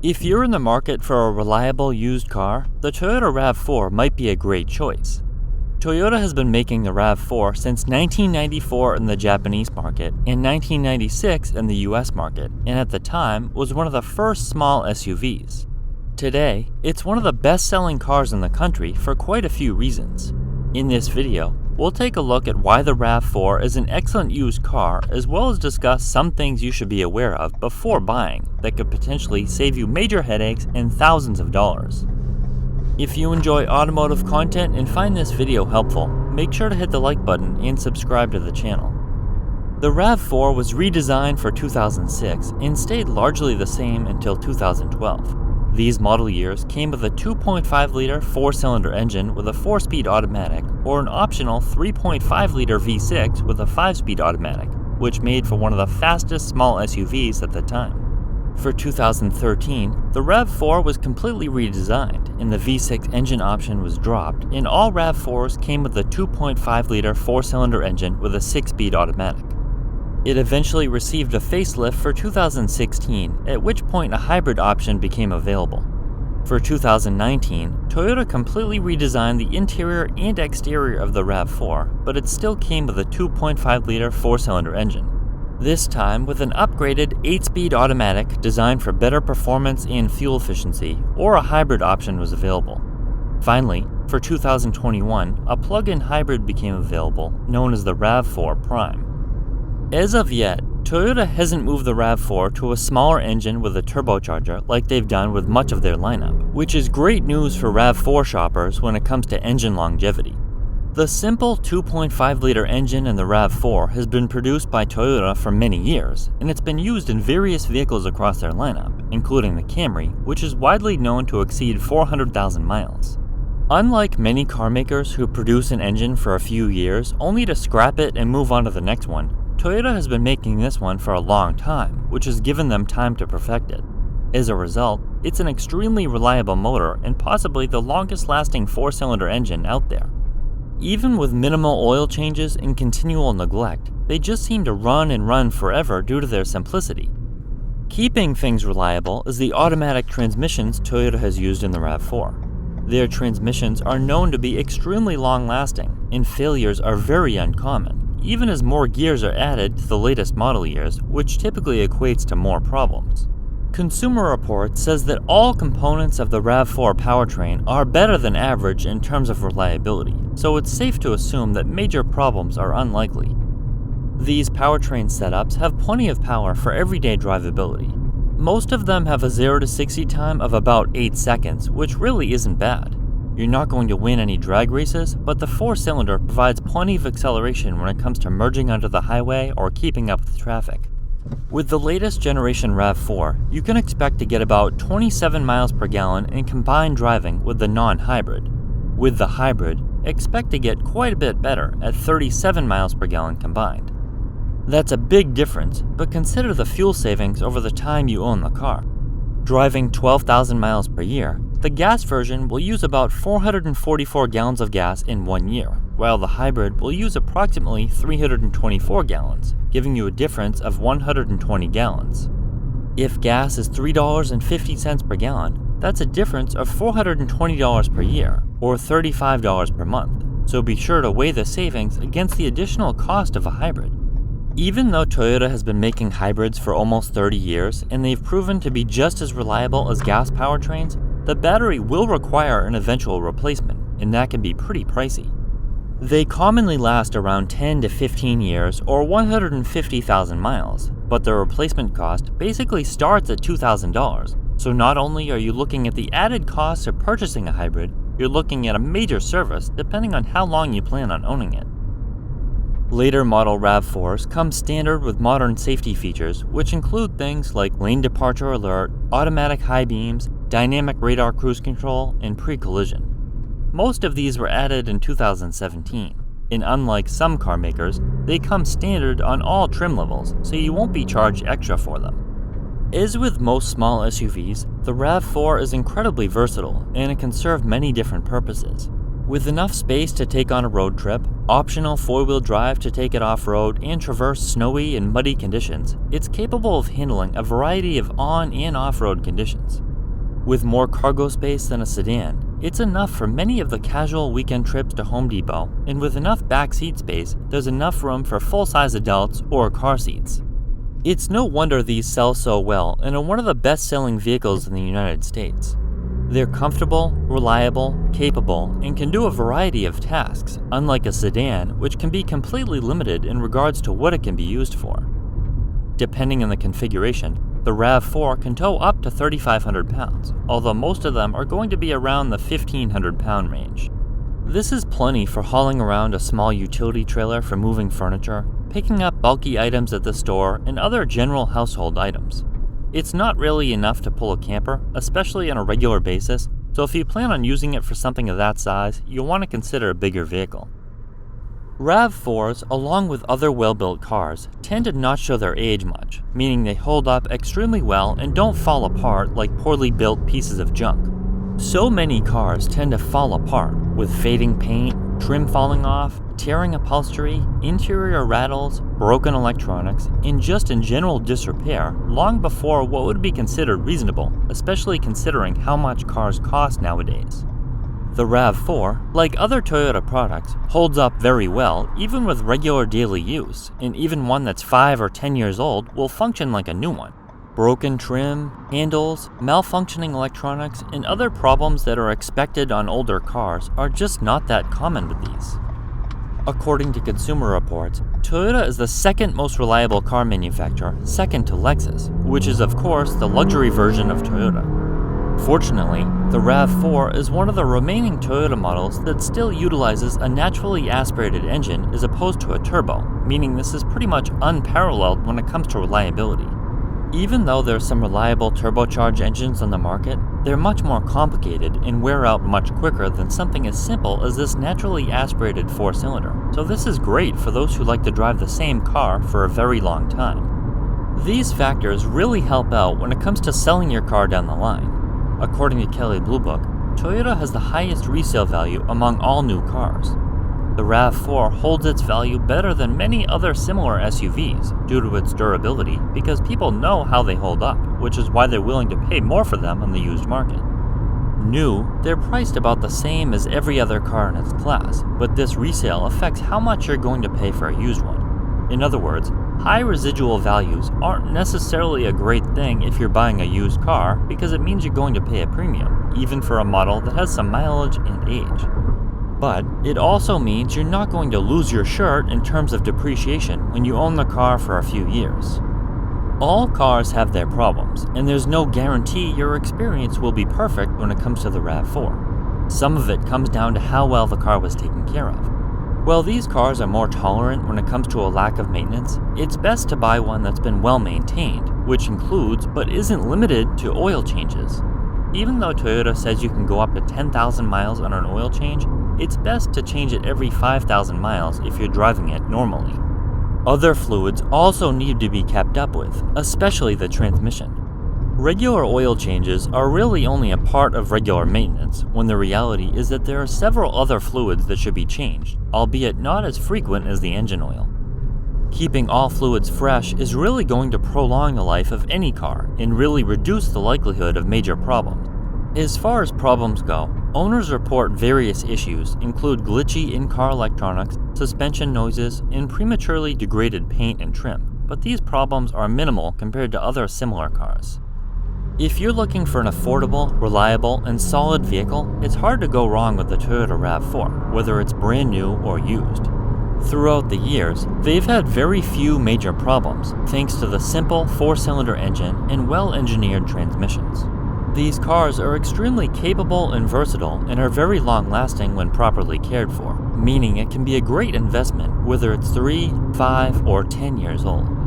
If you're in the market for a reliable used car, the Toyota RAV4 might be a great choice. Toyota has been making the RAV4 since 1994 in the Japanese market and 1996 in the US market, and at the time was one of the first small SUVs. Today, it's one of the best-selling cars in the country for quite a few reasons. In this video, we'll take a look at why the RAV4 is an excellent used car, as well as discuss some things you should be aware of before buying that could potentially save you major headaches and thousands of dollars. If you enjoy automotive content and find this video helpful, make sure to hit the like button and subscribe to the channel. The RAV4 was redesigned for 2006 and stayed largely the same until 2012. These model years came with a 2.5-liter 4-cylinder engine with a 4-speed automatic or an optional 3.5-liter V6 with a 5-speed automatic, which made for one of the fastest small SUVs at the time. For 2013, the RAV4 was completely redesigned and the V6 engine option was dropped, and all RAV4s came with a 2.5-liter 4-cylinder engine with a 6-speed automatic. It eventually received a facelift for 2016, at which point a hybrid option became available. For 2019, Toyota completely redesigned the interior and exterior of the RAV4, but it still came with a 2.5-liter 4-cylinder engine. This time with an upgraded 8-speed automatic designed for better performance and fuel efficiency, or a hybrid option was available. Finally, for 2021, a plug-in hybrid became available, known as the RAV4 Prime. As of yet, Toyota hasn't moved the RAV4 to a smaller engine with a turbocharger like they've done with much of their lineup, which is great news for RAV4 shoppers when it comes to engine longevity. The simple 2.5-liter engine in the RAV4 has been produced by Toyota for many years, and it's been used in various vehicles across their lineup, including the Camry, which is widely known to exceed 400,000 miles. Unlike many car makers who produce an engine for a few years only to scrap it and move on to the next one, Toyota has been making this one for a long time, which has given them time to perfect it. As a result, it's an extremely reliable motor and possibly the longest-lasting 4-cylinder engine out there. Even with minimal oil changes and continual neglect, they just seem to run and run forever due to their simplicity. Keeping things reliable is the automatic transmissions Toyota has used in the RAV4. Their transmissions are known to be extremely long-lasting, and failures are very uncommon, even as more gears are added to the latest model years, which typically equates to more problems. Consumer Reports says that all components of the RAV4 powertrain are better than average in terms of reliability, so it's safe to assume that major problems are unlikely. These powertrain setups have plenty of power for everyday drivability. Most of them have a 0 to 60 time of about 8 seconds, which really isn't bad. You're not going to win any drag races, but the 4-cylinder provides plenty of acceleration when it comes to merging onto the highway or keeping up with traffic. With the latest generation RAV4, you can expect to get about 27 miles per gallon in combined driving with the non-hybrid. With the hybrid, expect to get quite a bit better at 37 miles per gallon combined. That's a big difference, but consider the fuel savings over the time you own the car. Driving 12,000 miles per year, the gas version will use about 444 gallons of gas in 1 year, while the hybrid will use approximately 324 gallons, giving you a difference of 120 gallons. If gas is $3.50 per gallon, that's a difference of $420 per year, or $35 per month, so be sure to weigh the savings against the additional cost of a hybrid. Even though Toyota has been making hybrids for almost 30 years, and they've proven to be just as reliable as gas powertrains, the battery will require an eventual replacement, and that can be pretty pricey. They commonly last around 10 to 15 years or 150,000 miles, but the replacement cost basically starts at $2,000, so not only are you looking at the added cost of purchasing a hybrid, you're looking at a major service depending on how long you plan on owning it. Later model RAV4s come standard with modern safety features, which include things like lane departure alert, automatic high beams, dynamic radar cruise control, and pre-collision. Most of these were added in 2017, and unlike some car makers, they come standard on all trim levels, so you won't be charged extra for them. As with most small SUVs, the RAV4 is incredibly versatile, and it can serve many different purposes. With enough space to take on a road trip, optional 4-wheel drive to take it off-road and traverse snowy and muddy conditions, it's capable of handling a variety of on- and off-road conditions. With more cargo space than a sedan, it's enough for many of the casual weekend trips to Home Depot, and with enough back seat space, there's enough room for full-size adults or car seats. It's no wonder these sell so well and are one of the best-selling vehicles in the United States. They're comfortable, reliable, capable, and can do a variety of tasks, unlike a sedan, which can be completely limited in regards to what it can be used for. Depending on the configuration, the RAV4 can tow up to 3,500 pounds, although most of them are going to be around the 1,500 pound range. This is plenty for hauling around a small utility trailer for moving furniture, picking up bulky items at the store, and other general household items. It's not really enough to pull a camper, especially on a regular basis, so if you plan on using it for something of that size, you'll want to consider a bigger vehicle. RAV4s, along with other well-built cars, tend to not show their age much, meaning they hold up extremely well and don't fall apart like poorly built pieces of junk. So many cars tend to fall apart, with fading paint, trim falling off, tearing upholstery, interior rattles, broken electronics, and just in general disrepair long before what would be considered reasonable, especially considering how much cars cost nowadays. The RAV4, like other Toyota products, holds up very well even with regular daily use, and even one that's 5 or 10 years old will function like a new one. Broken trim, handles, malfunctioning electronics, and other problems that are expected on older cars are just not that common with these. According to Consumer Reports, Toyota is the second most reliable car manufacturer, second to Lexus, which is of course the luxury version of Toyota. Fortunately, the RAV4 is one of the remaining Toyota models that still utilizes a naturally aspirated engine as opposed to a turbo, meaning this is pretty much unparalleled when it comes to reliability. Even though there are some reliable turbocharged engines on the market, they're much more complicated and wear out much quicker than something as simple as this naturally aspirated 4-cylinder, so this is great for those who like to drive the same car for a very long time. These factors really help out when it comes to selling your car down the line. According to Kelley Blue Book, Toyota has the highest resale value among all new cars. The RAV4 holds its value better than many other similar SUVs due to its durability because people know how they hold up, which is why they're willing to pay more for them on the used market. New, they're priced about the same as every other car in its class, but this resale affects how much you're going to pay for a used one. In other words, high residual values aren't necessarily a great thing if you're buying a used car because it means you're going to pay a premium, even for a model that has some mileage and age. But it also means you're not going to lose your shirt in terms of depreciation when you own the car for a few years. All cars have their problems, and there's no guarantee your experience will be perfect when it comes to the RAV4. Some of it comes down to how well the car was taken care of. While these cars are more tolerant when it comes to a lack of maintenance, it's best to buy one that's been well maintained, which includes but isn't limited to oil changes. Even though Toyota says you can go up to 10,000 miles on an oil change, it's best to change it every 5,000 miles if you're driving it normally. Other fluids also need to be kept up with, especially the transmission. Regular oil changes are really only a part of regular maintenance, when the reality is that there are several other fluids that should be changed, albeit not as frequent as the engine oil. Keeping all fluids fresh is really going to prolong the life of any car and really reduce the likelihood of major problems. As far as problems go, owners report various issues include glitchy in-car electronics, suspension noises, and prematurely degraded paint and trim, but these problems are minimal compared to other similar cars. If you're looking for an affordable, reliable, and solid vehicle, it's hard to go wrong with the Toyota RAV4, whether it's brand new or used. Throughout the years, they've had very few major problems, thanks to the simple 4-cylinder engine and well-engineered transmissions. These cars are extremely capable and versatile and are very long-lasting when properly cared for, meaning it can be a great investment whether it's 3, 5, or 10 years old.